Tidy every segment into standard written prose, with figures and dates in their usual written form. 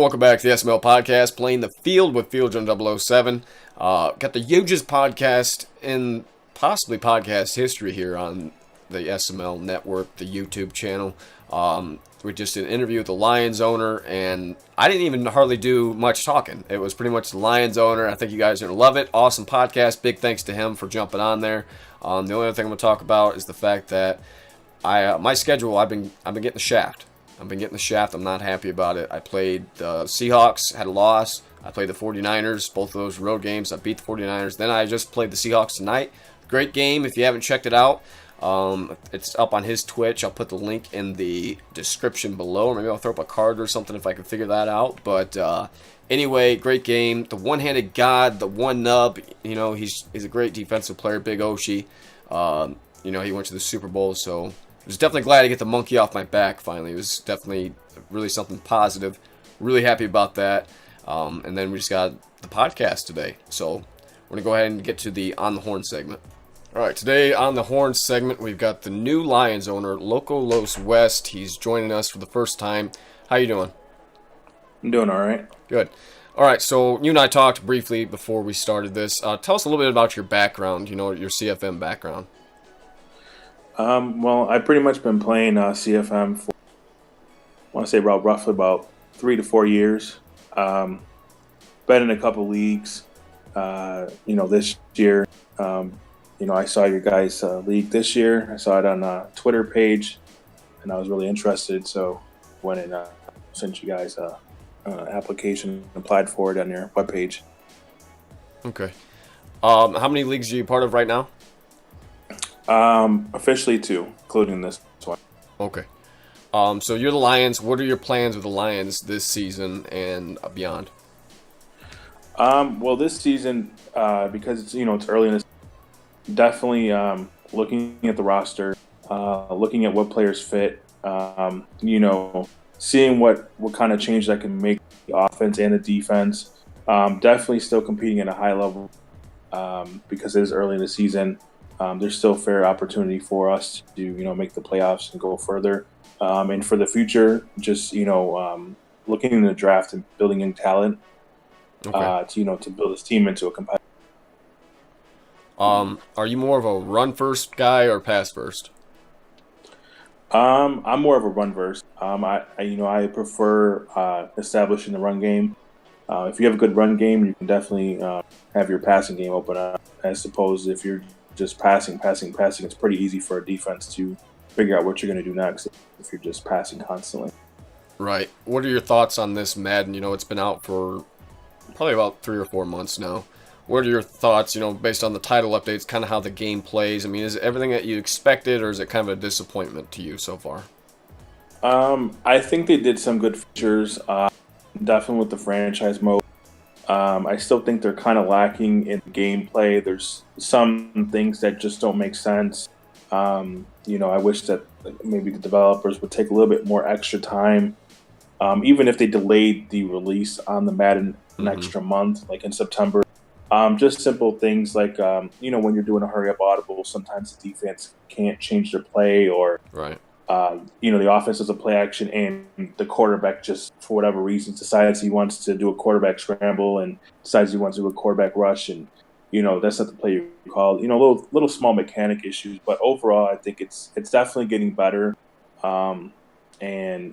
welcome back to the SML podcast, Playing the Field with Fieldjohn007. Got the hugest podcast in possibly podcast history here on the SML network, the YouTube channel. We just did an interview with the Lions owner, and I didn't even hardly do much talking. It was pretty much the Lions owner. I think you guys are going to love it. Awesome podcast. Big thanks to him for jumping on there. The only other thing I'm going to talk about is the fact that my schedule, I've been getting the shaft. I'm not happy about it. I played the Seahawks, had a loss. I played the 49ers, both of those road games. I beat the 49ers. Then I just played the Seahawks tonight. Great game. If you haven't checked it out, it's up on his Twitch. I'll put the link in the description below. Or maybe I'll throw up a card or something if I can figure that out. But anyway, great game. The one-handed god, the one nub. You know, he's a great defensive player, Big Oshie. He went to the Super Bowl, so I was definitely glad to get the monkey off my back finally. It was definitely really something positive. Really happy about that. And then we just got the podcast today. So we're going to go ahead and get to the On the Horn segment. All right, today on the Horn segment, we've got the new Lions owner, Loco Los West. He's joining us for the first time. How you doing? I'm doing all right. Good. All right, so you and I talked briefly before we started this. Tell us a little bit about your background, your CFM background. Well, I've pretty much been playing CFM for, I want to say roughly about 3 to 4 years. Been in a couple leagues, this year. I saw your guys' league this year. I saw it on a Twitter page, and I was really interested, so went and sent you guys an application, applied for it on your webpage. Okay. How many leagues are you part of right now? Officially 2, including this one. Okay. So you're the Lions. What are your plans with the Lions this season and beyond? Well, this season, because it's early in this, definitely looking at the roster, looking at what players fit, seeing what kind of change that can make the offense and the defense. Definitely still competing at a high level because it is early in the season. There's still fair opportunity for us to, make the playoffs and go further. And for the future, just, looking in the draft and building in talent, to build this team into a competitive. Are you more of a run first guy or pass first? I'm more of a run first. I prefer establishing the run game. If you have a good run game, you can definitely have your passing game open up. I suppose if you're just passing, it's pretty easy for a defense to figure out what you're going to do next if you're just passing constantly. Right. What are your thoughts on this Madden? It's been out for probably about 3 or 4 months now. What are your thoughts, based on the title updates, kind of how the game plays? I mean, is it everything that you expected, or is it kind of a disappointment to you so far? I think they did some good features, definitely with the franchise mode. I still think they're kind of lacking in gameplay. There's some things that just don't make sense. I wish that maybe the developers would take a little bit more extra time, even if they delayed the release on the Madden an extra month, like in September. Just simple things like, when you're doing a hurry-up audible, sometimes the defense can't change their play, or right. The offense does a play action and the quarterback just, for whatever reason, decides he wants to do a quarterback scramble and decides he wants to do a quarterback rush, and that's not the play you call. Little small mechanic issues, but overall, I think it's definitely getting better. And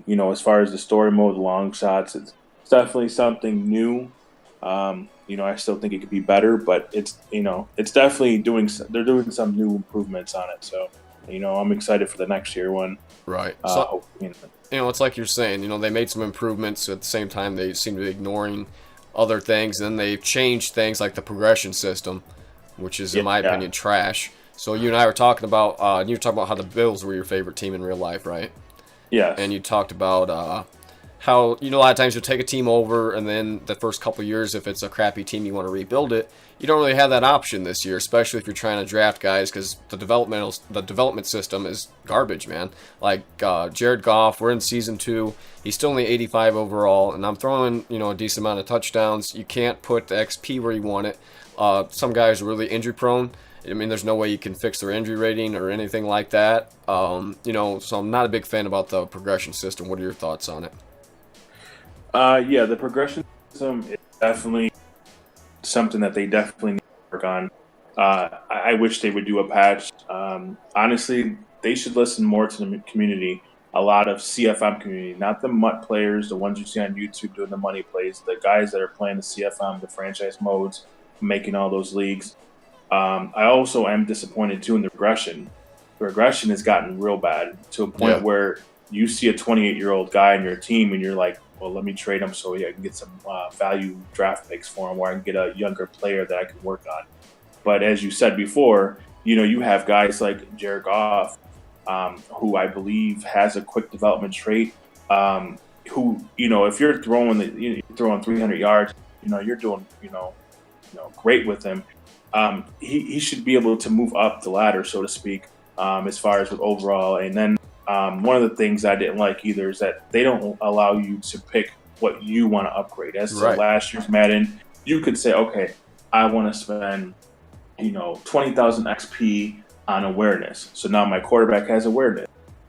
as far as the story mode, the long shots, it's definitely something new. I still think it could be better, but it's definitely they're doing some new improvements on it. So, I'm excited for the next year one. Right. So, it's like you're saying, they made some improvements. At the same time, they seem to be ignoring other things. And then they've changed things like the progression system, which is, in my opinion, trash. So you and I were talking about, you were talking about how the Bills were your favorite team in real life, right? Yeah. And you talked about how, a lot of times you'll take a team over, and then the first couple of years, if it's a crappy team, you want to rebuild it. You don't really have that option this year, especially if you're trying to draft guys, because the development system is garbage, man. Like Jared Goff, we're in season 2. He's still only 85 overall, and I'm throwing a decent amount of touchdowns. You can't put the XP where you want it. Some guys are really injury prone. I mean, there's no way you can fix their injury rating or anything like that. So I'm not a big fan about the progression system. What are your thoughts on it? Yeah, the progression system is definitely something that they definitely need to work on. I wish they would do a patch. Honestly, they should listen more to the community. A lot of CFM community, not the MUT players, the ones you see on YouTube doing the money plays, the guys that are playing the CFM, the franchise modes, making all those leagues. I also am disappointed too in the regression. The regression has gotten real bad to a point Yeah. where you see a 28-year-old guy in your team and you're like, well, let me trade him so I can get some value draft picks for him, or I can get a younger player that I can work on. But as you said before, you have guys like Jared Goff, who I believe has a quick development trait. Who, if you're you're throwing 300 yards, you're doing, great with him. He should be able to move up the ladder, so to speak, as far as with overall. And then one of the things I didn't like either is that they don't allow you to pick what you want to upgrade. As to last year's Madden, you could say, okay, I want to spend 20,000 XP on awareness. So now my quarterback has awareness.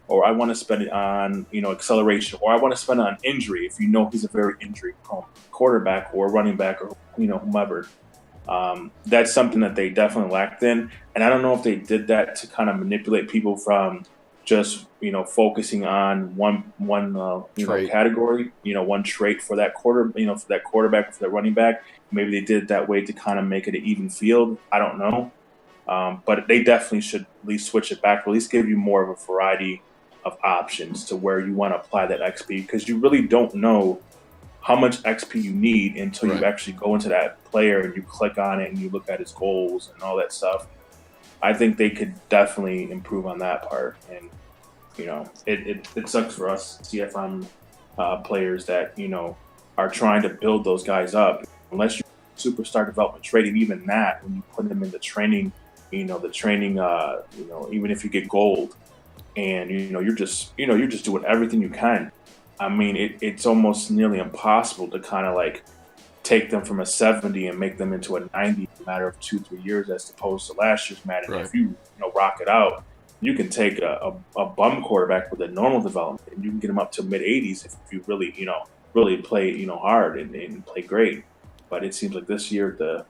Or I want to spend it on, acceleration. Or I want to spend it on injury if he's a very injury-prone quarterback or running back or, whomever. That's something that they definitely lacked in. And I don't know if they did that to kind of manipulate people from just, focusing on one category, one trait for that for that quarterback, for that running back. Maybe they did it that way to kind of make it an even field. I don't know. But they definitely should at least switch it back, or at least give you more of a variety of options to where you want to apply that XP, because you really don't know how much XP you need until you actually go into that player and you click on it and you look at his goals and all that stuff. I think they could definitely improve on that part. And, it sucks for us CFM players that, are trying to build those guys up. Unless you superstar development trading, even that, when you put them in the training, the training, even if you get gold and, you're just doing everything you can. I mean, it's almost nearly impossible to kind of like take them from a 70 and make them into a 90 in a matter of 2-3 years, as opposed to last year's Madden. Right. If you rock it out, you can take a bum quarterback with a normal development and you can get him up to mid 80s if you really really play hard and play great. But it seems like this year the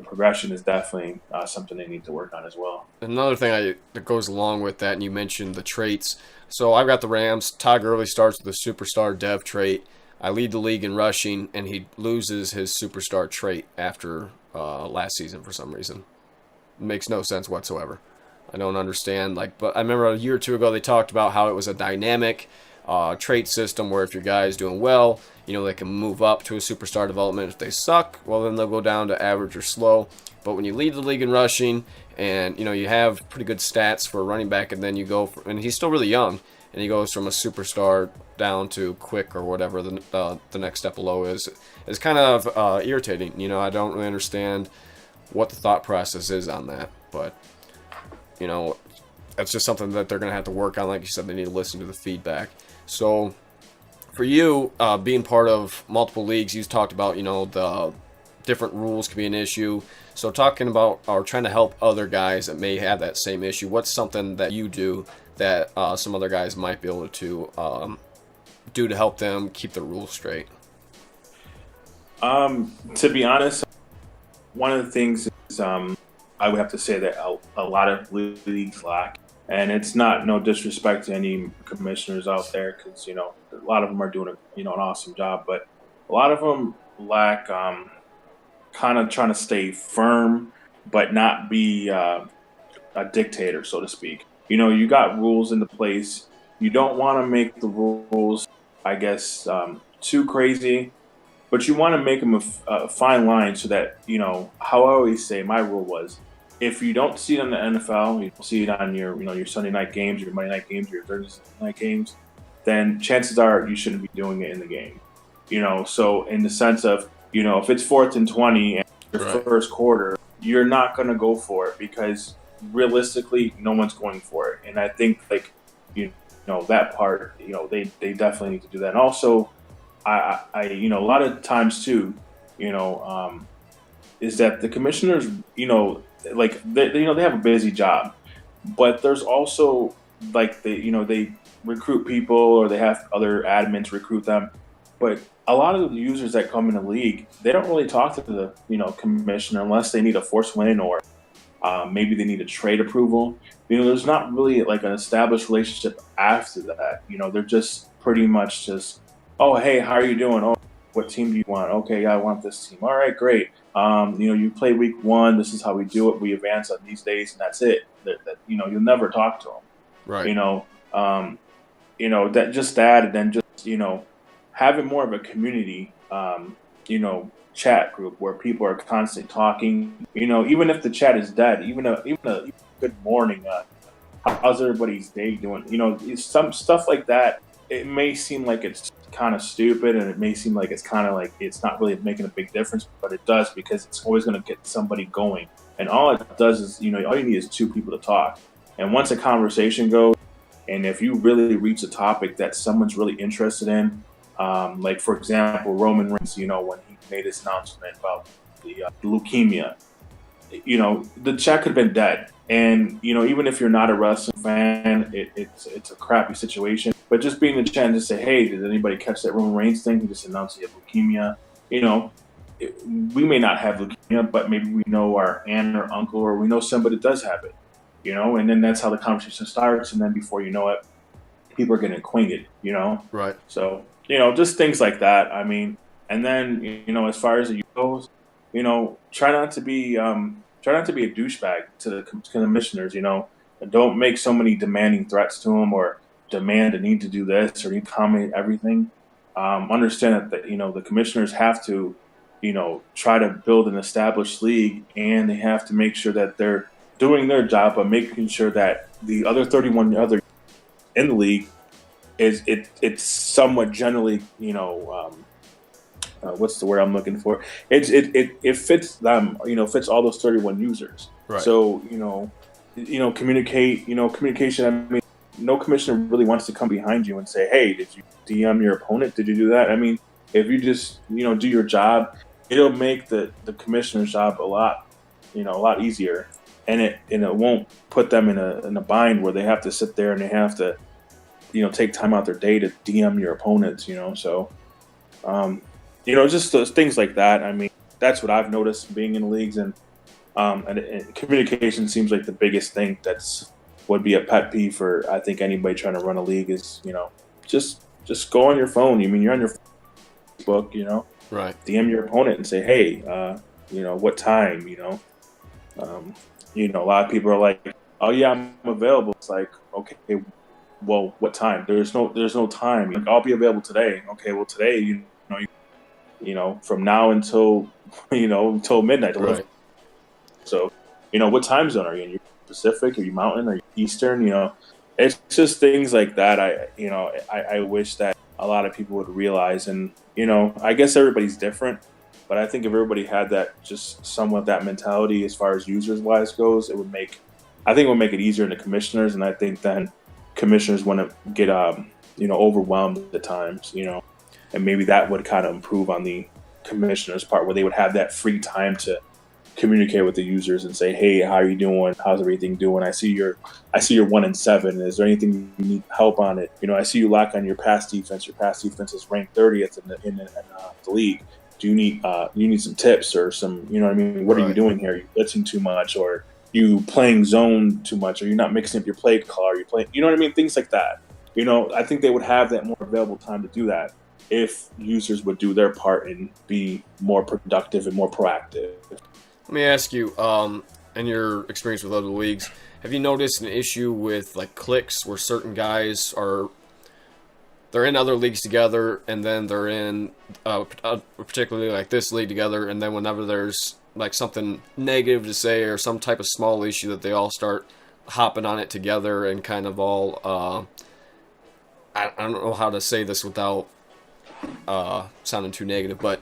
progression is definitely something they need to work on as well. Another thing that goes along with that, and you mentioned the traits. So I've got the Rams. Todd Gurley starts with a superstar dev trait. I lead the league in rushing, and he loses his superstar trait after last season for some reason. It makes no sense whatsoever. I don't understand. But I remember a year or two ago they talked about how it was a dynamic trait system where if your guy is doing well, they can move up to a superstar development. If they suck, well, then they'll go down to average or slow. But when you lead the league in rushing and, you have pretty good stats for a running back, and then you go and he's still really young, and he goes from a superstar down to quick or whatever the next step below is kind of irritating. I don't really understand what the thought process is on that. But, that's just something that they're going to have to work on. Like you said, they need to listen to the feedback. So for you, being part of multiple leagues, you talked about, the different rules can be an issue. So talking about or trying to help other guys that may have that same issue, what's something that you do that some other guys might be able to do to help them keep the rules straight? To be honest, one of the things is I would have to say that a lot of leagues lack. And it's no disrespect to any commissioners out there, because a lot of them are doing an awesome job, but a lot of them lack kind of trying to stay firm, but not be a dictator, so to speak. You got rules into place. You don't want to make the rules, I guess, too crazy, but you want to make them a fine line so that how I always say my rule was, if you don't see it on the NFL, you don't see it on your your Sunday night games, your Monday night games, your Thursday night games, then chances are you shouldn't be doing it in the game. So in the sense of, if it's 4th and 20 and your first quarter, you're not going to go for it, because realistically, no one's going for it. And I think that part, they definitely need to do that. And also, I a lot of times too, is that the commissioners, they have a busy job, but there's also they recruit people, or they have other admins recruit them. But a lot of the users that come in the league, they don't really talk to the commissioner unless they need a force win or maybe they need a trade approval. There's not really like an established relationship after that. They're just pretty much just, oh, hey, how are you doing? Oh, what team do you want? Okay, yeah, I want this team. All right, great. You play week 1. This is how we do it. We advance on these days, and that's it. You'll never talk to them. Right. That, and then just having more of a community, chat group where people are constantly talking. Even if the chat is dead, even a good morning, how's everybody's day doing? Some stuff like that. It may seem like it's kind of stupid, and it may seem like it's kind of like it's not really making a big difference, but it does, because it's always going to get somebody going. And all it does is, all you need is 2 people to talk. And once a conversation goes, and if you really reach a topic that someone's really interested in, like for example, Roman Reigns, when he made his announcement about the leukemia, the chat could have been dead. And even if you're not a wrestling fan, it's a crappy situation. But just being in the chat and just say, hey, did anybody catch that Roman Reigns thing? He just announced he had leukemia. We may not have leukemia, but maybe we know our aunt or uncle, or we know somebody that does have it. And then that's how the conversation starts. And then before you know it, people are getting acquainted. Right. So just things like that. I mean, and then as far as the goes, try not to be a douchebag to the commissioners. Don't make so many demanding threats to them, or demand a need to do this, or need to comment everything. Understand that the commissioners have to try to build an established league, and they have to make sure that they're doing their job, but making sure that the other 31 other in the league it's somewhat generally what's the word I'm looking for? It fits them, fits all those 31 users. Right. So communication. I mean, no commissioner really wants to come behind you and say, hey, did you DM your opponent? Did you do that? I mean, if you just do your job, it'll make the commissioner's job a lot easier, and it won't put them in a bind where they have to sit there and they have to take time out their day to DM your opponents. So just those things like that. I mean, that's what I've noticed being in the leagues, and communication seems like the biggest thing would be a pet peeve for, I think, anybody trying to run a league is, just go on your phone. You're on your Facebook, right. DM your opponent and say, hey, what time, a lot of people are like, oh yeah, I'm available. It's like, okay, well, what time? There's no time. Like, I'll be available today. Okay, well, today, from now until, until midnight. Right. So, what time zone are you in? You're Pacific? Are you Mountain? Are you Eastern? It's just things like that. I wish that a lot of people would realize, and, I guess everybody's different, but I think if everybody had that, just somewhat that mentality as far as users wise goes, it would make it easier in the commissioners. And I think then commissioners want to get, overwhelmed at times, and maybe that would kind of improve on the commissioners' part, where they would have that free time to communicate with the users and say, hey, how are you doing? How's everything doing? I see you're 1-7. Is there anything you need help on it? I see you lack on your pass defense. Your pass defense is ranked 30th in the league. Do you need some tips or some, what Right. are you doing here? Are you blitzing too much, or you playing zone too much? Are you not mixing up your play call? Are you playing, things like that. I think they would have that more available time to do that if users would do their part and be more productive and more proactive. Let me ask you, in your experience with other leagues, have you noticed an issue with like clicks where certain guys they're in other leagues together, and then they're in particularly like this league together, and then whenever there's like something negative to say or some type of small issue, that they all start hopping on it together and kind of all I don't know how to say this without sounding too negative, but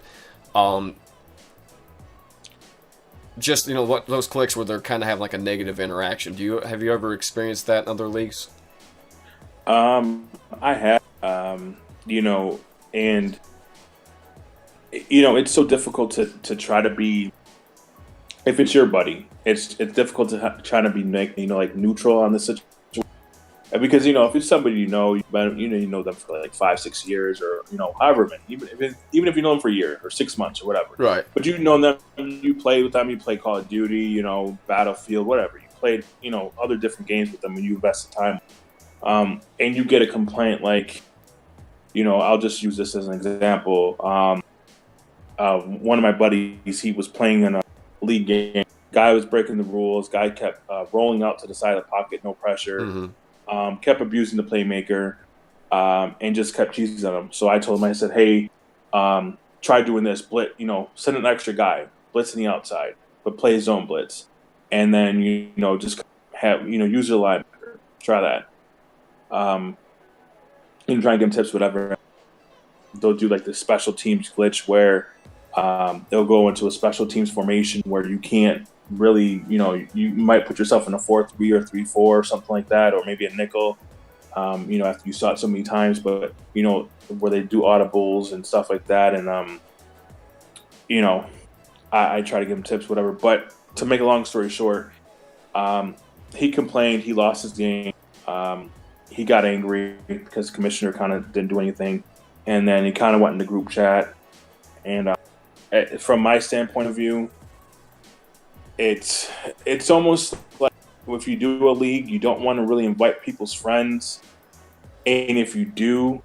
just what those clicks where they're kind of have like a negative interaction. Have you ever experienced that in other leagues? I have, and it's so difficult to try to be, if it's your buddy, it's difficult to try to be like neutral on the situation. Because if it's somebody you know them for like 5-6 years, or however many, even if you know them for a year or 6 months or whatever. Right. But you know them, you play with them, you play Call of Duty, Battlefield, whatever. You played other different games with them, and you invest the time. And you get a complaint like, I'll just use this as an example. One of my buddies, he was playing in a league game. Guy was breaking the rules. Guy kept rolling out to the side of the pocket, no pressure. Mm-hmm. Kept abusing the playmaker, and just kept cheesing on him. So I told him, I said, hey, try doing this. Blitz, send an extra guy, blitz in the outside, but play zone blitz. And then, just have, use your linebacker. Try that. Try and give them tips, whatever. They'll do like the special teams glitch where they'll go into a special teams formation where you can't really, you might put yourself in a 4-3 or 3-4 or something like that, or maybe a nickel, after you saw it so many times, but, where they do audibles and stuff like that. And, I try to give him tips, whatever. But to make a long story short, he complained, he lost his game. He got angry because the commissioner kind of didn't do anything. And then he kind of went into group chat. And from my standpoint of view, it's almost like if you do a league, you don't want to really invite people's friends. And if you do,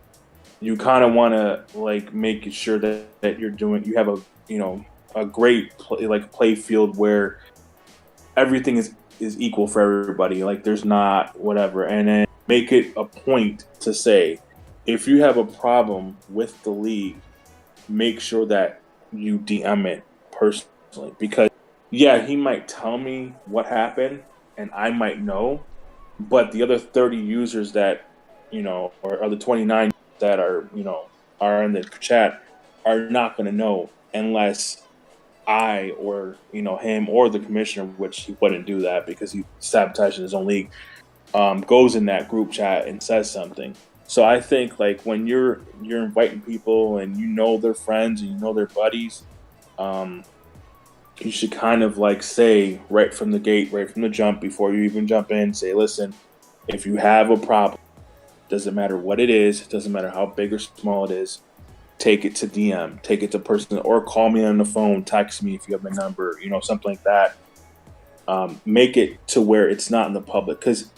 you kind of want to like make sure that you have a great play field where everything is equal for everybody. Like there's not whatever. And then make it a point to say, if you have a problem with the league, make sure that you DM it personally. Because, yeah, he might tell me what happened, and I might know, but the other 30 users that, or the 29 that are in the chat are not going to know unless I or, him or the commissioner, which he wouldn't do that because he sabotaged his own league, goes in that group chat and says something. So I think like when you're inviting people and their friends and their buddies, you should kind of like say right from the gate, right from the jump, before you even jump in, say, listen, if you have a problem, doesn't matter what it is, doesn't matter how big or small it is, take it to DM, take it to person, or call me on the phone, text me if you have my number, something like that. Make it to where it's not in the public, because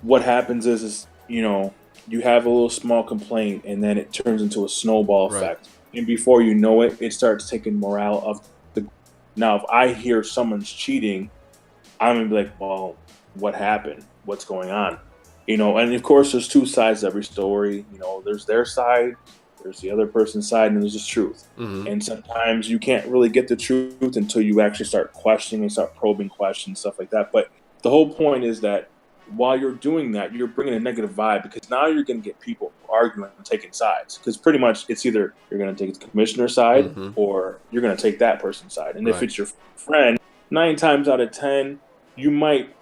what happens is you have a little small complaint, and then it turns into a snowball effect. And before you know it, it starts taking morale of the. Now, if I hear someone's cheating, I'm gonna be like, well, what happened? What's going on? And of course, there's two sides to every story. There's their side, there's the other person's side, and there's the truth. Mm-hmm. And sometimes you can't really get the truth until you actually start questioning and start probing questions, stuff like that. But the whole point is that while you're doing that, you're bringing a negative vibe, because now you're going to get people arguing and taking sides. Because pretty much it's either you're going to take the commissioner's side, mm-hmm. or you're going to take that person's side. And Right. if it's your friend, 9 times out of 10, you might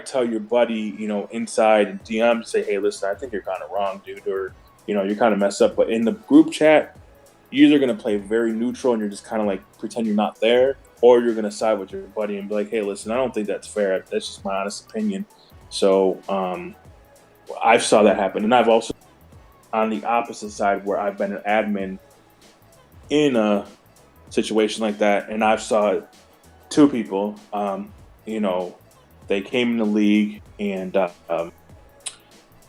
tell your buddy, inside and DM, say, hey, listen, I think you're kind of wrong, dude, or, you're kind of messed up. But in the group chat, you're either going to play very neutral and you're just kind of like pretend you're not there, or you're going to side with your buddy and be like, hey, listen, I don't think that's fair. That's just my honest opinion. So I've saw that happen. And I've also, on the opposite side, where I've been an admin in a situation like that, and I've saw 2 people, they came in the league and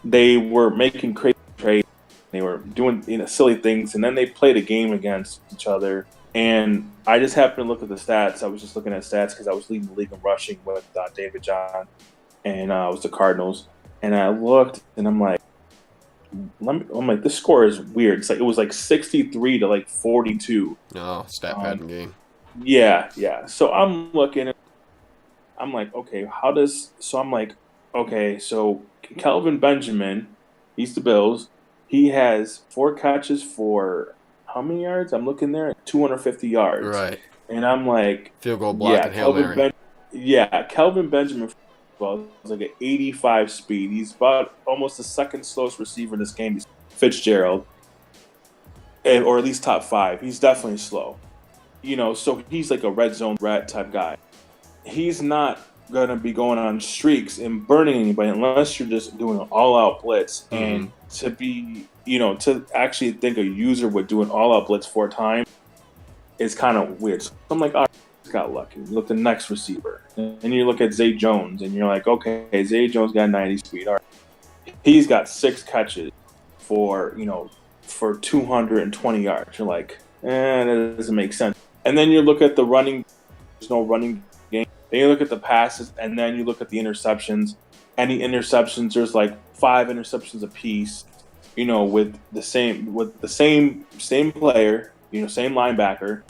they were making crazy trades. They were doing silly things, and then they played a game against each other. And I just happened to look at the stats. I was just looking at stats because I was leading the league in rushing with David John, and it was the Cardinals. And I looked, and I'm like, this score is weird. It's like it was like 63 to like 42. Oh, stat padding game. Yeah. So I'm looking, and I'm like, okay, so Kelvin Benjamin, he's the Bills. He has 4 catches for how many yards? I'm looking there at 250 yards. Right. And I'm like, field goal block and Hail Mary. Kelvin Benjamin is like an 85 speed. He's about almost the second slowest receiver in this game. He's Fitzgerald, or at least top 5. He's definitely slow. So he's like a red zone rat type guy. He's not going to be going on streaks and burning anybody unless you're just doing an all-out blitz. Mm-hmm. And to be, to actually think a user would do an all-out blitz 4 times is kind of weird. So I'm like, all right, got lucky. You look at the next receiver, and you look at Zay Jones, and you're like, okay, Zay Jones got 90 speed. All right. He's got 6 catches for 220 yards. You're like, that doesn't make sense. And then you look at the running. There's no running game. Then you look at the passes, and then you look at the interceptions. Any interceptions, there's like 5 interceptions apiece. With the same player, same linebacker,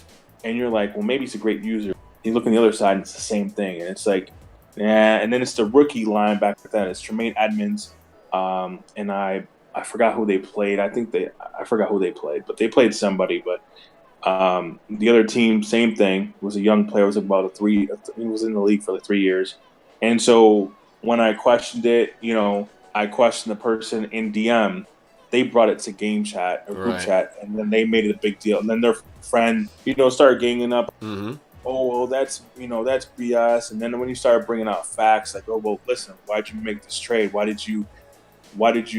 and you're like, well, maybe he's a great user. You look on the other side, and it's the same thing, and it's like, yeah. And then it's the rookie linebacker that is Tremaine Edmonds, and I forgot who they played. I forgot who they played, but they played somebody. But the other team, same thing. Was a young player. Was about he was in the league for like 3 years, and so when I questioned it, I questioned the person in DM. They brought it to game chat or group chat, and then they made it a big deal. And then their friend, started ganging up. Mm-hmm. Oh, well, that's BS. And then when you start bringing out facts, like, oh, well, listen, why'd you make this trade? Why did you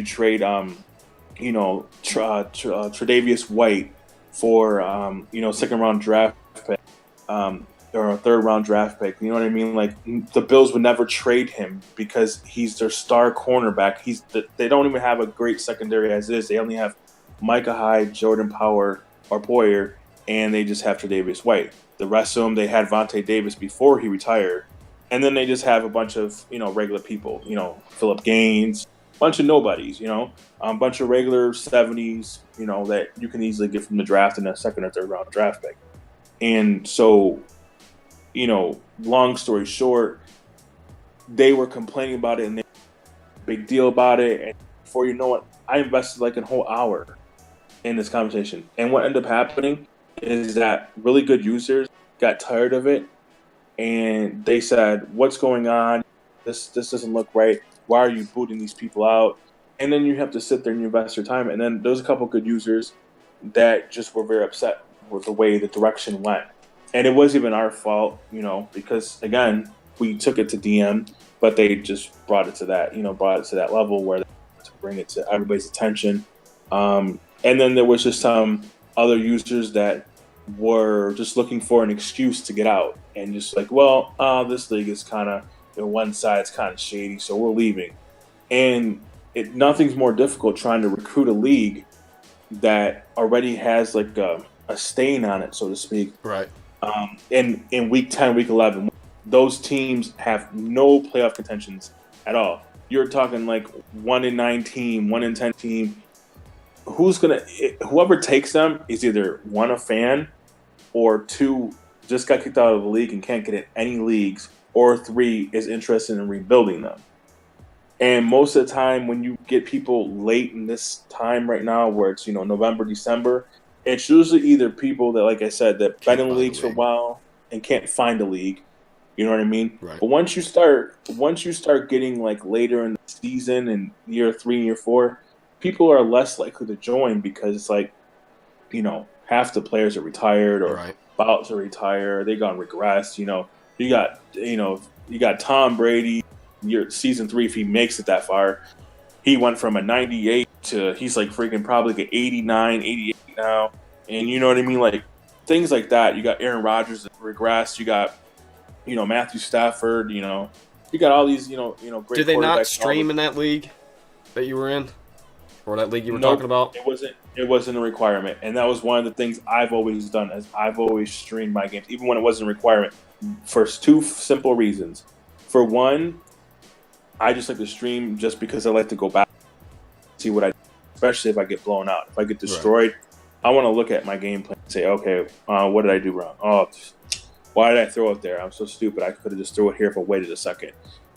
trade, Tre'Davious White for, second round draft pick, or a third round draft pick? You know what I mean? Like, the Bills would never trade him because he's their star cornerback. They don't even have a great secondary as is. They only have Micah Hyde, Jordan Poyer, and they just have Tre'Davious White. The rest of them, they had Vontae Davis before he retired, and then they just have a bunch of regular people. Phillip Gaines, bunch of nobodies. A bunch of regular 70s. That you can easily get from the draft in a second or third round draft pick. And so, long story short, they were complaining about it and they made a big deal about it. And before you know it, I invested like a whole hour in this conversation. And what ended up happening is that really good users got tired of it, and they said, "What's going on? This doesn't look right. Why are you booting these people out?" And then you have to sit there and invest your time. And then there's a couple good users that just were very upset with the way the direction went. And it wasn't even our fault, because again, we took it to DM, but they just brought it to that level where they had to bring it to everybody's attention. And then there was just some other users that were just looking for an excuse to get out and just like, well, this league is kind of, one side's kind of shady, so we're leaving. And nothing's more difficult trying to recruit a league that already has like a stain on it, so to speak. Right. In week 10, week 11, those teams have no playoff contentions at all. You're talking like 1-9 team, 1-10 team. Whoever takes them is either 1, a fan, or 2, just got kicked out of the league and can't get in any leagues, or 3, is interested in rebuilding them. And most of the time when you get people late in this time right now where it's, November, December, it's usually either people that, like I said, that been in leagues for a while and can't find a league. You know what I mean? Right. But once you start getting like later in the season and year 3 and year 4, people are less likely to join because it's like, half the players are retired or about to retire. They're gonna regress. You got Tom Brady. Your season 3, if he makes it that far, he went from a 98 to he's like freaking probably like an 89, 88 now. And you know what I mean? Like things like that. You got Aaron Rodgers that regressed. You got, Matthew Stafford. You got all these, great. Did they not stream in that league that you were in, or that league you were talking about? It wasn't a requirement, and that was one of the things I've always done. Is I've always streamed my games, even when it wasn't a requirement, for 2 simple reasons. For one, I just like to stream just because I like to go back and see what I do, especially if I get blown out. If I get destroyed, I want to look at my gameplay and say, okay, what did I do wrong? Oh, why did I throw it there? I'm so stupid. I could have just threw it here if I waited a second.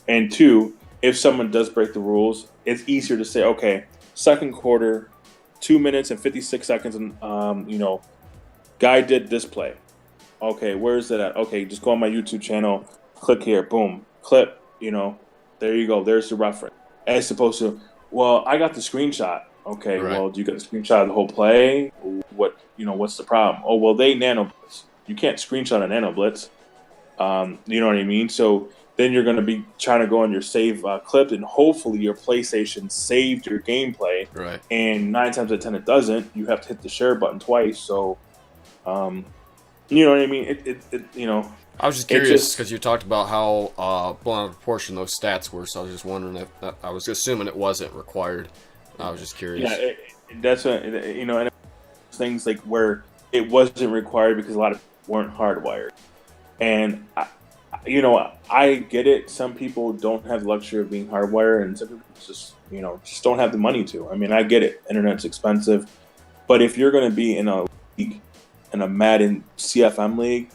And 2, if someone does break the rules, it's easier to say, okay, second quarter, 2 minutes and 56 seconds, and, guy did this play. Okay, where is it at? Okay, just go on my YouTube channel, click here, boom, clip, there you go. There's the reference. As opposed to, well, I got the screenshot. Okay, well, do you get the screenshot of the whole play? What's the problem? Oh, well, they nano blitz. You can't screenshot a nano blitz. You know what I mean? So then you're going to be trying to go on your save clip, and hopefully your PlayStation saved your gameplay. Right. And 9 times out of 10 it doesn't. You have to hit the share button twice. So, you know what I mean? I was just curious because you talked about how blown out of proportion those stats were, so I was just wondering if I was assuming it wasn't required. I was just curious. Yeah, that's what, and things like where it wasn't required because a lot of people weren't hardwired. And I get it. Some people don't have the luxury of being hardwired, and some people just don't have the money to. I mean, I get it. Internet's expensive, but if you're going to be in a league, in a Madden CFM league,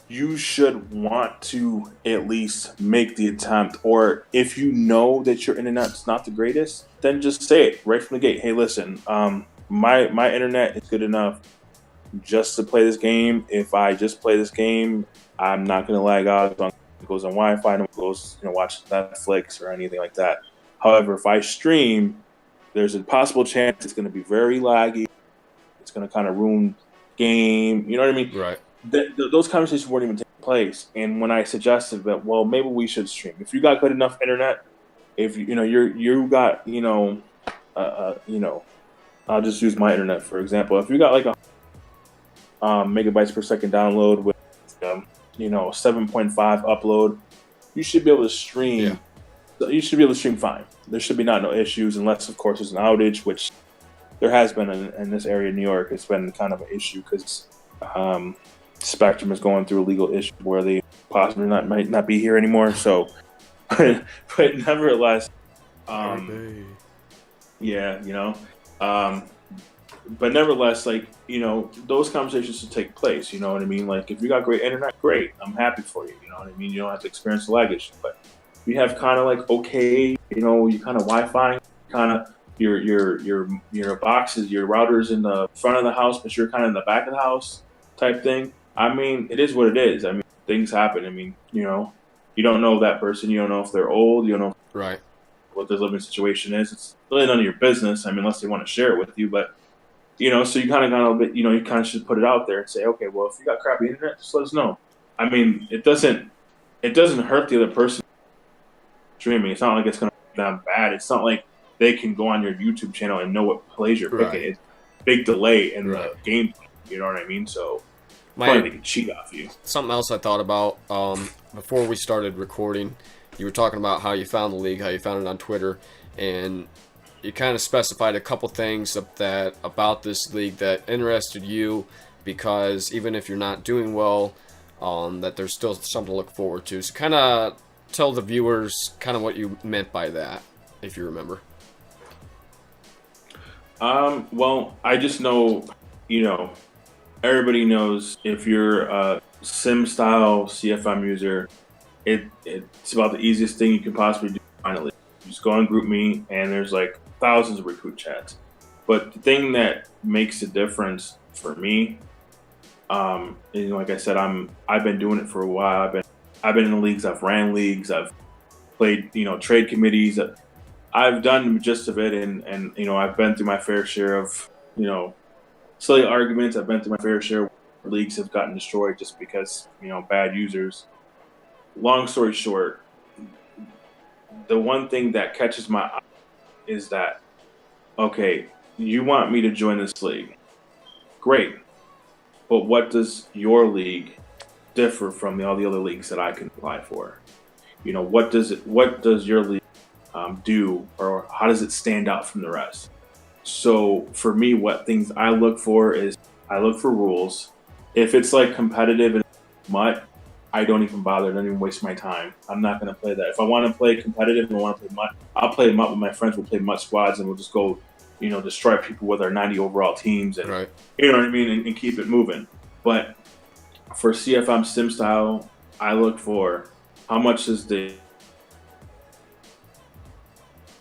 you should want to at least make the attempt. Or if you know that your internet's not the greatest, then just say it right from the gate. Hey, listen, my internet is good enough just to play this game. If I just play this game, I'm not going to lag out. As long as it goes on Wi-Fi and it goes, watch Netflix or anything like that. However, if I stream, there's a possible chance it's going to be very laggy. It's going to kind of ruin game. You know what I mean? Right. Those conversations weren't even taking place. And when I suggested that, well, maybe we should stream. If you got good enough internet, if you got I'll just use my internet for example. If you got like a megabytes per second download with 7.5 upload, you should be able to stream. Yeah. You should be able to stream fine. There should be no issues, unless of course there's an outage, which there has been in this area of New York. It's been kind of an issue because Spectrum is going through a legal issue where they possibly might not be here anymore. So, but nevertheless, but nevertheless, those conversations should take place. You know what I mean? Like, if you got great internet, great. I'm happy for you. You know what I mean? You don't have to experience the lag issue. But if you have kind of you kind of Wi-Fi, kind of your boxes, your routers in the front of the house, but you're kind of in the back of the house type thing. I mean, it is what it is. I mean, things happen. I mean, you don't know that person. You don't know if they're old. You don't know right what their living situation is. It's really none of your business. I mean, unless they want to share it with you. But so you kind of got a little bit. You kind of should put it out there and say, okay, well, if you got crappy internet, just let us know. I mean, it doesn't hurt the other person streaming. It's not like it's going to be that bad. It's not like they can go on your YouTube channel and know what plays you're picking. It's big delay in the game. You know what I mean? So probably they can cheat off you. Something else I thought about before we started recording, you were talking about how you found the league, how you found it on Twitter, and you kind of specified a couple things about this league that interested you, because even if you're not doing well, that there's still something to look forward to. So kind of tell the viewers kind of what you meant by that, if you remember. Well, I just know, everybody knows if you're a sim style CFM user, it's about the easiest thing you can possibly do. Finally, you just go on GroupMe and there's like thousands of recruit chats. But the thing that makes the difference for me, is, like I said, I've been doing it for a while. I've been in the leagues. I've ran leagues. I've played, trade committees. I've done the gist of it, and I've been through my fair share of silly arguments. I've been through my fair share where leagues have gotten destroyed just because bad users. Long story short, the one thing that catches my eye is that, okay, you want me to join this league, great, but what does your league differ from all the other leagues that I can apply for? What does your league do, or how does it stand out from the rest? So for me, what things I look for is I look for rules. If it's like competitive and MUT, I don't even bother. I don't even waste my time. I'm not going to play that. If I want to play competitive and I want to play MUT, I'll play MUT with my friends. We'll play MUT squads and we'll just go, destroy people with our 90 overall teams and you know what I mean, and keep it moving. But for CFM sim style, I look for how much is the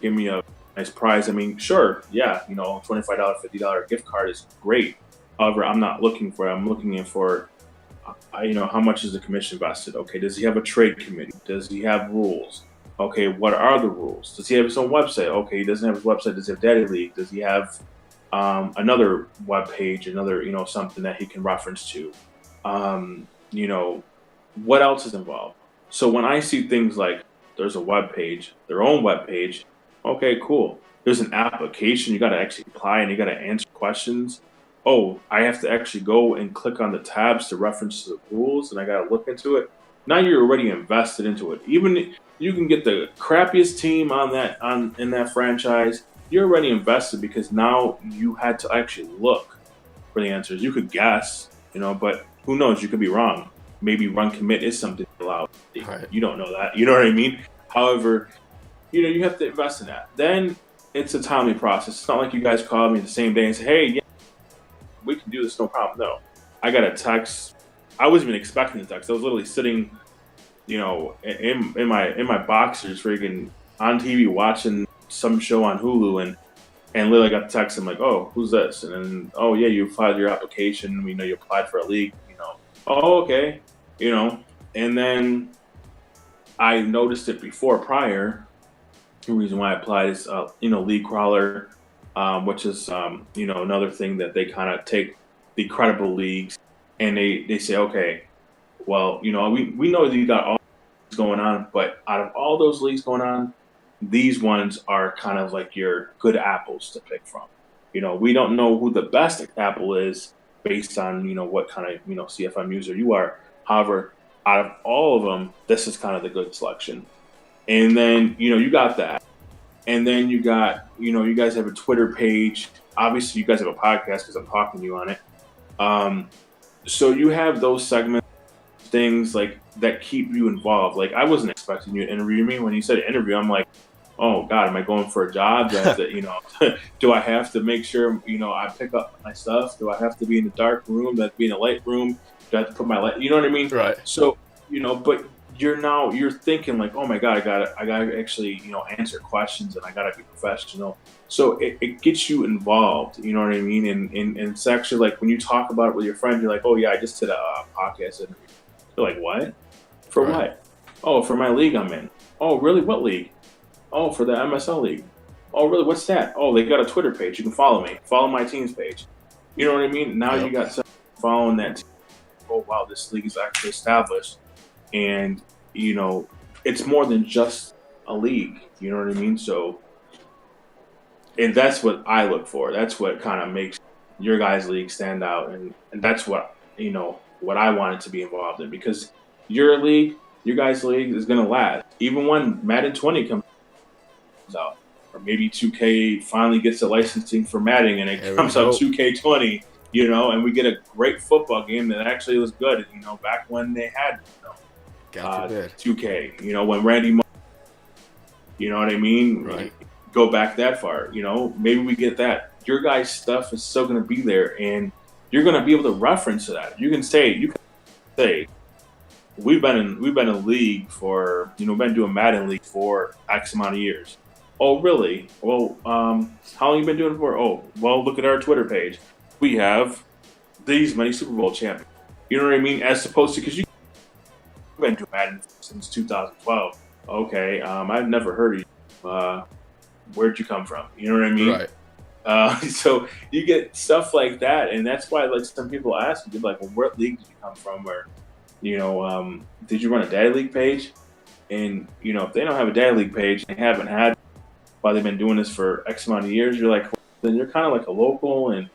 give me a nice prize. I mean, sure, yeah, $25, $50 gift card is great. However, I'm not looking for it. I'm looking for, how much is the commission vested? Okay, does he have a trade committee? Does he have rules? Okay, what are the rules? Does he have his own website? Okay, he doesn't have his website. Does he have Daddy League? Does he have another web page, another, something that he can reference to? What else is involved? So when I see things like there's a web page, their own web page, okay, cool. There's an application you got to actually apply and you got to answer questions. Oh, I have to actually go and click on the tabs to reference the rules, and I got to look into it. Now you're already invested into it. Even you can get the crappiest team in that franchise. You're already invested because now you had to actually look for the answers. You could guess, but who knows? You could be wrong. Maybe run commit is something allowed. Right. You don't know that. You know what I mean? However, you have to invest in that. Then it's a timely process. It's not like you guys called me the same day and say, "Hey, yeah, we can do this, no problem." No, I got a text. I wasn't even expecting the text. I was literally sitting, in my boxers, freaking on TV watching some show on Hulu, and literally got the text. I'm like, "Oh, who's this?" And then, "Oh yeah, you filed your application. We know you applied for a league." Oh, okay, and then I noticed it prior. The reason why I applied is, League Crawler, which is, another thing that they kind of take the credible leagues and they say, okay, well, we know that you got all these going on, but out of all those leagues going on, these ones are kind of like your good apples to pick from. We don't know who the best apple is based on, what kind of, CFM user you are. However, out of all of them, this is kind of the good selection. And then, you got that. And then you got, you guys have a Twitter page. Obviously, you guys have a podcast because I'm talking to you on it. So you have those segments, things like that keep you involved. Like, I wasn't expecting you to interview me. When you said interview, I'm like, oh, God, am I going for a job? Do I have to, do I have to make sure, I pick up my stuff? Do I have to be in the dark room? Do I have to be in a light room? Do I have to put my light? You know what I mean? Right. So, but you're thinking like, oh my God, I gotta actually, answer questions and I gotta be professional. So it gets you involved, you know what I mean? And it's actually like when you talk about it with your friend, you're like, oh yeah, I just did a podcast interview. You're like, what? For right. what? Oh, for my league I'm in. Oh, really? What league? Oh, for the MSL league. Oh, really? What's that? Oh, they got a Twitter page. You can follow me. Follow my team's page. You know what I mean? Now you got someone following that team. Oh, wow, this league is actually established. And, it's more than just a league. You know what I mean? So, and that's what I look for. That's what kind of makes your guys' league stand out. And that's what, what I wanted to be involved in. Because your league, your guys' league is going to last. Even when Madden 20 comes out. Or maybe 2K finally gets the licensing for Madden and it comes out 2K20, and we get a great football game that actually was good, back when they had, 2K, when Randy Moss, you know what I mean? Right. Go back that far, maybe we get that. Your guys' stuff is still going to be there and you're going to be able to reference that. You can say, we've been in a league for, been doing Madden League for X amount of years. Oh, really? Well, how long you been doing it for? Oh, well, look at our Twitter page. We have these many Super Bowl champions. You know what I mean? As opposed to, because you've been doing Madden since 2012. Okay, I've never heard of you. Where'd you come from? You know what I mean? Right. So you get stuff like that, and that's why, like, some people ask you, like, well, what league did you come from? Or, did you run a Daddy League page? And, if they don't have a Daddy League page, they haven't had while they've been doing this for X amount of years, you're like, well, then you're kind of like a local, and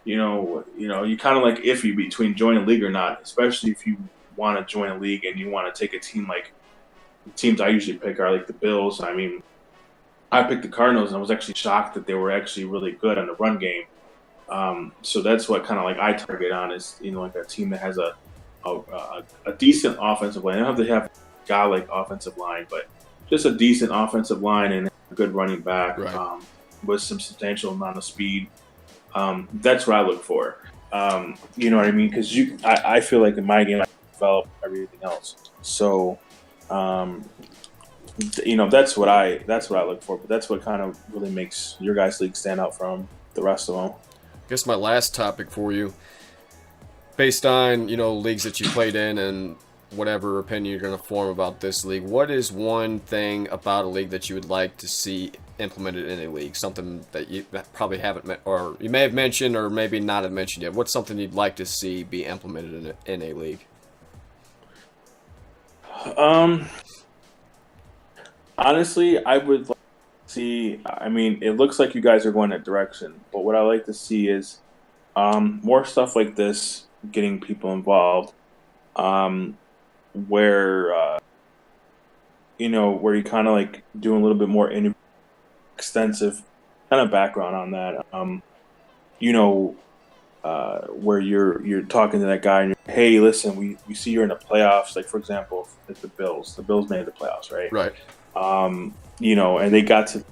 you kind of like iffy between joining a league or not, especially if you want to join a league and you want to take a team like the teams I usually pick are like the Bills. I mean, I picked the Cardinals and I was actually shocked that they were actually really good on the run game. So that's what kind of like I target on is like a team that has a decent offensive line. They don't have to have godlike offensive line, but just a decent offensive line and a good running back, right. With some substantial amount of speed. That's what I look for. You know what I mean? Because I feel like in my game I develop everything else. So, that's what I look for. But that's what kind of really makes your guys' league stand out from the rest of them. I guess my last topic for you, based on leagues that you played in and whatever opinion you're going to form about this league, what is one thing about a league that you would like to see implemented in a league? Something that you probably haven't, or you may have mentioned, or maybe not have mentioned yet. What's something you'd like to see be implemented in a league? Um, honestly, I would like to see. I mean, it looks like you guys are going that direction, but what I like to see is more stuff like this, getting people involved. Um, where where you kind of like doing a little bit more extensive kind of background on that. You know, where you're talking to that guy and you're, hey, listen, we see you're in the playoffs. Like for example, like the Bills made the playoffs, right? Right. And they got to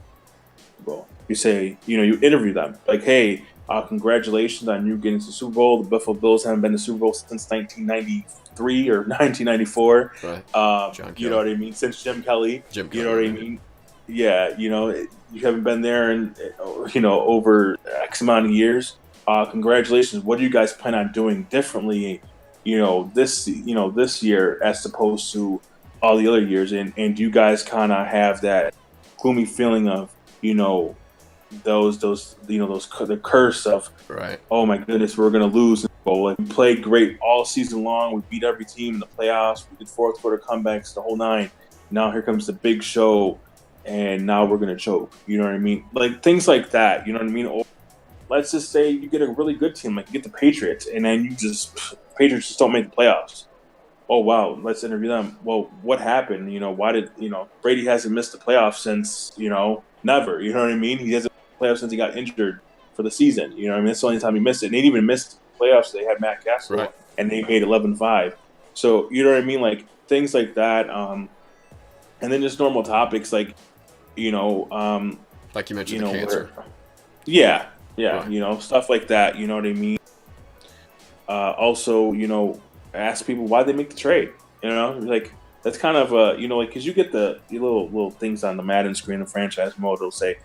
Bowl. You say, you interview them like, hey, congratulations on you getting to the Super Bowl. The Buffalo Bills haven't been to the Super Bowl since 1993 or 1994. Right. John You know Kelly. what I mean? Since Jim Kelly. Jim You Kelly. know what I Yeah. mean? Yeah, you haven't been there in over X amount of years. Congratulations. What do you guys plan on doing differently? This year as opposed to all the other years, and do you guys kind of have that gloomy feeling of you know the curse of, Right. oh my goodness, we're gonna lose. Like, we played great all season long. We beat every team in the playoffs. We did fourth quarter comebacks, the whole nine. Now here comes the big show, and now we're gonna choke. You know what I mean? Like things like that. You know what I mean? Or let's just say you get a really good team, like you get the Patriots, and then Patriots just don't make the playoffs. Oh wow, let's interview them. Well, what happened? Why did Brady hasn't missed the playoffs since never. You know what I mean? He hasn't missed the playoffs since he got injured for the season. You know what I mean? That's the only time he missed it. And they didn't even miss the playoffs. They had Matt Castle, Right. and they made 11-5. So you know what I mean? Like things like that. And then just normal topics like Like you mentioned, the cancer. yeah, Right. stuff like that. You know what I mean? Also, ask people why they make the trade. Like that's kind of like because you get the little things on the Madden screen, the franchise mode. It'll say,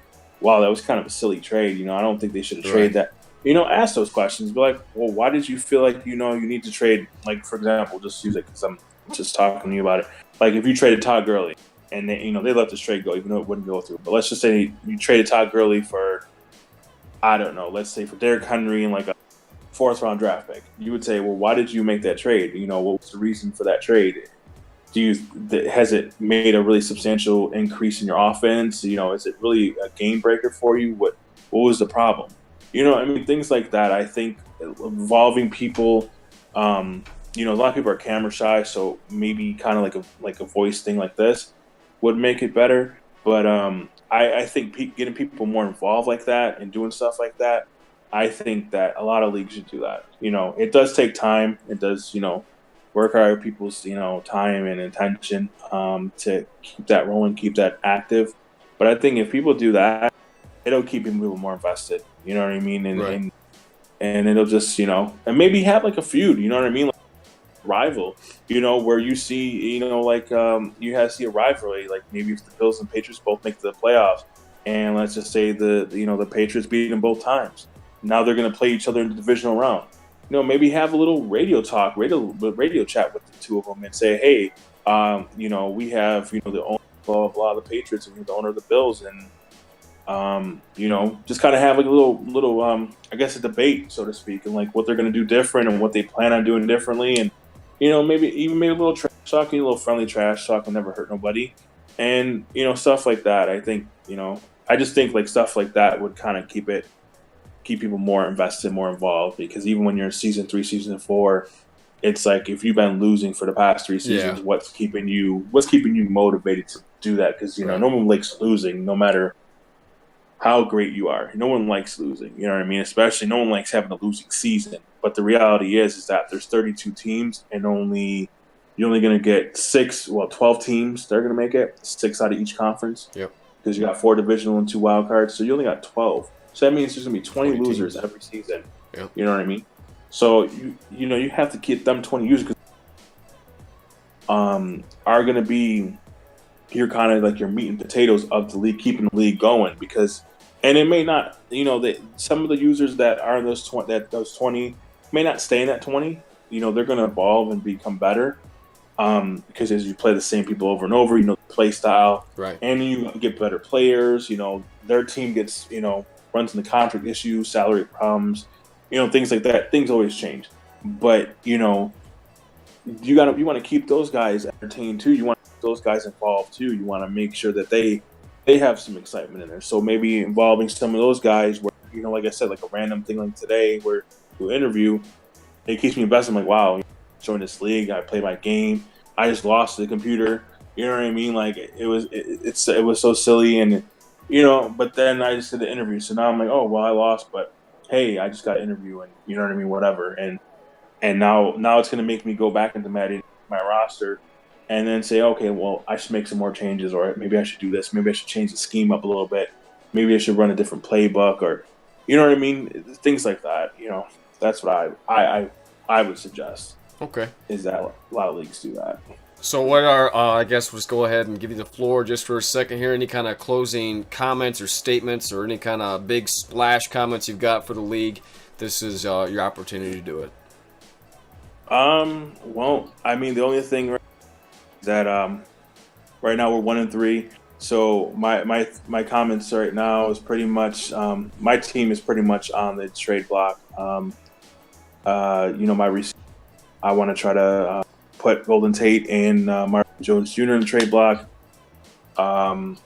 "Wow, that was kind of a silly trade." I don't think they should have Right. traded that. Ask those questions. Be like, well, why did you feel like you need to trade? Like for example, just use it because I'm just talking to you about it. Like if you traded Todd Gurley and they let this trade go, even though it wouldn't go through. But let's just say you traded Todd Gurley for, I don't know, let's say for Derrick Henry and like a fourth round draft pick. You would say, well, why did you make that trade? What was the reason for that trade? Has it made a really substantial increase in your offense? Is it really a game breaker for you? What was the problem? I mean, things like that. I think involving people. A lot of people are camera shy, so maybe kind of like a voice thing like this would make it better. But I think getting people more involved like that and doing stuff like that, I think that a lot of leagues should do that. It does take time. It does, work hard people's, time and attention to keep that rolling, keep that active. But I think if people do that, it'll keep people more invested. You know what I mean? And Right. and it'll just, and maybe have like a feud. You know what I mean? Like rival. Where you see, like see a rivalry. Like maybe if the Bills and Patriots both make the playoffs, and let's just say the Patriots beat them both times. Now they're going to play each other in the divisional round. Maybe have a little radio chat with the two of them and say, hey, we have the owner blah blah the Patriots and the owner of the Bills, and just kind of have like a little I guess a debate, so to speak, and like what they're going to do different and what they plan on doing differently, and maybe a little trash talking, a little friendly trash talk will never hurt nobody, and stuff like that. I think I just think like stuff like that would kind of keep people more invested, more involved, because even when you're in season 3, season 4, it's like if you've been losing for the past 3 seasons, Yeah. what's keeping you motivated to do that? Because Right. no one likes losing, no matter how great you are. No one likes losing. You know what I mean? Especially no one likes having a losing season. But the reality is that there's 32 teams, and you're only going to get 12 teams. They're going to make it 6 out of each conference Yep. because you got 4 divisional and 2 wild cards. So you only got 12. So that means there's going to be 20 20 losers teams. every season. Yep. You know what I mean? So you have to get them 20 users are going to be your kind of like your meat and potatoes of the league, keeping the league going. Because, and it may not, some of the users that are in those 20 may not stay in that 20. They're going to evolve and become better. Because as you play the same people over and over, the play style, Right. and you get better players. Their team gets, runs into contract issues, salary problems, things like that. Things always change, but you want to keep those guys entertained too. You want to keep those guys involved too. You want to make sure that they have some excitement in there. So maybe involving some of those guys, where like I said, like a random thing like today, where you interview, it keeps me invested. I'm like, wow, join this league. I play my game. I just lost to the computer. You know what I mean? Like it was so silly, and But then I just did the interview, so now I'm like, oh well, I lost, but hey, I just got an interview, and you know what I mean, whatever. And now it's going to make me go back into Madden, my roster, and then say, okay, well, I should make some more changes, or maybe I should do this. Maybe I should change the scheme up a little bit. Maybe I should run a different playbook, or you know what I mean? Things like that. That's what I would suggest. Okay. Is that a lot of leagues do that. So what are, I guess we'll just go ahead and give you the floor just for a second here. Any kind of closing comments or statements or any kind of big splash comments you've got for the league? This is your opportunity to do it. Well, I mean, the only thing is that right now we're 1-3. So my comments right now is pretty much my team is pretty much on the trade block. I want to try to put Golden Tate and Marvin Jones Jr. in the trade block, and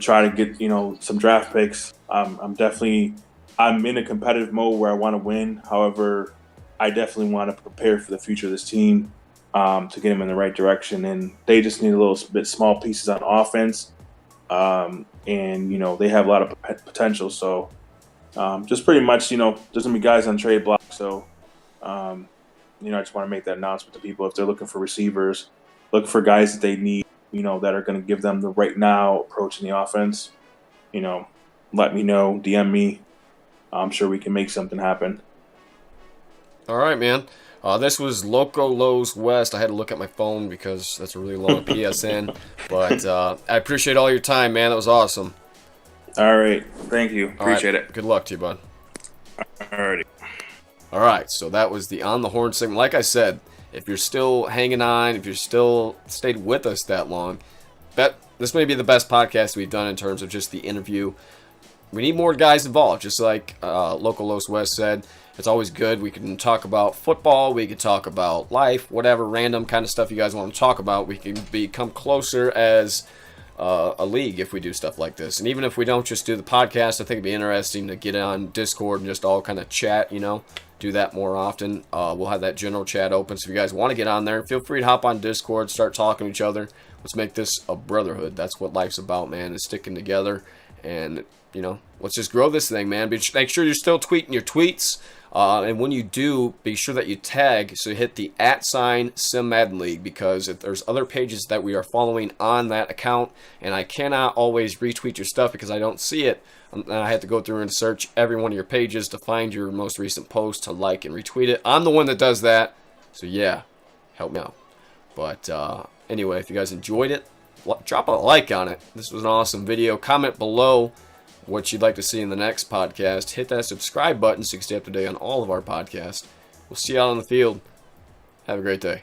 try to get some draft picks. I'm in a competitive mode where I want to win. However, I definitely want to prepare for the future of this team to get them in the right direction, and they just need a little bit small pieces on offense, and they have a lot of potential. So just pretty much there's gonna be guys on trade block. So I just want to make that announcement to people if they're looking for receivers, looking for guys that they need, that are going to give them the right now approach in the offense. Let me know, DM me. I'm sure we can make something happen. All right, man. This was Loco Lowe's West. I had to look at my phone because that's a really long PSN. But I appreciate all your time, man. That was awesome. All right. Thank you. Appreciate it. Good luck to you, bud. All righty. All right, so that was the On the Horn segment. Like I said, if you're still hanging on, if you're still stayed with us that long, this may be the best podcast we've done in terms of just the interview. We need more guys involved, just like Local Los West said. It's always good. We can talk about football. We can talk about life, whatever random kind of stuff you guys want to talk about. We can become closer as a league if we do stuff like this. And even if we don't just do the podcast, I think it'd be interesting to get on Discord and just all kind of chat, do that more often. We'll have that general chat open, so if you guys want to get on there, feel free to hop on Discord, start talking to each other. Let's make this a brotherhood. That's what life's about, man, is sticking together. And, let's just grow this thing, man. Make sure you're still tweeting your tweets. And when you do, be sure that you tag, so you hit the @Sim Madden League, because if there's other pages that we are following on that account, and I cannot always retweet your stuff because I don't see it, and I have to go through and search every one of your pages to find your most recent post to like and retweet it. I'm the one that does that, so yeah, help me out. But anyway, if you guys enjoyed it, drop a like on it. This was an awesome video. Comment below what you'd like to see in the next podcast. Hit that subscribe button so you can stay up to date on all of our podcasts. We'll see you out on the field. Have a great day.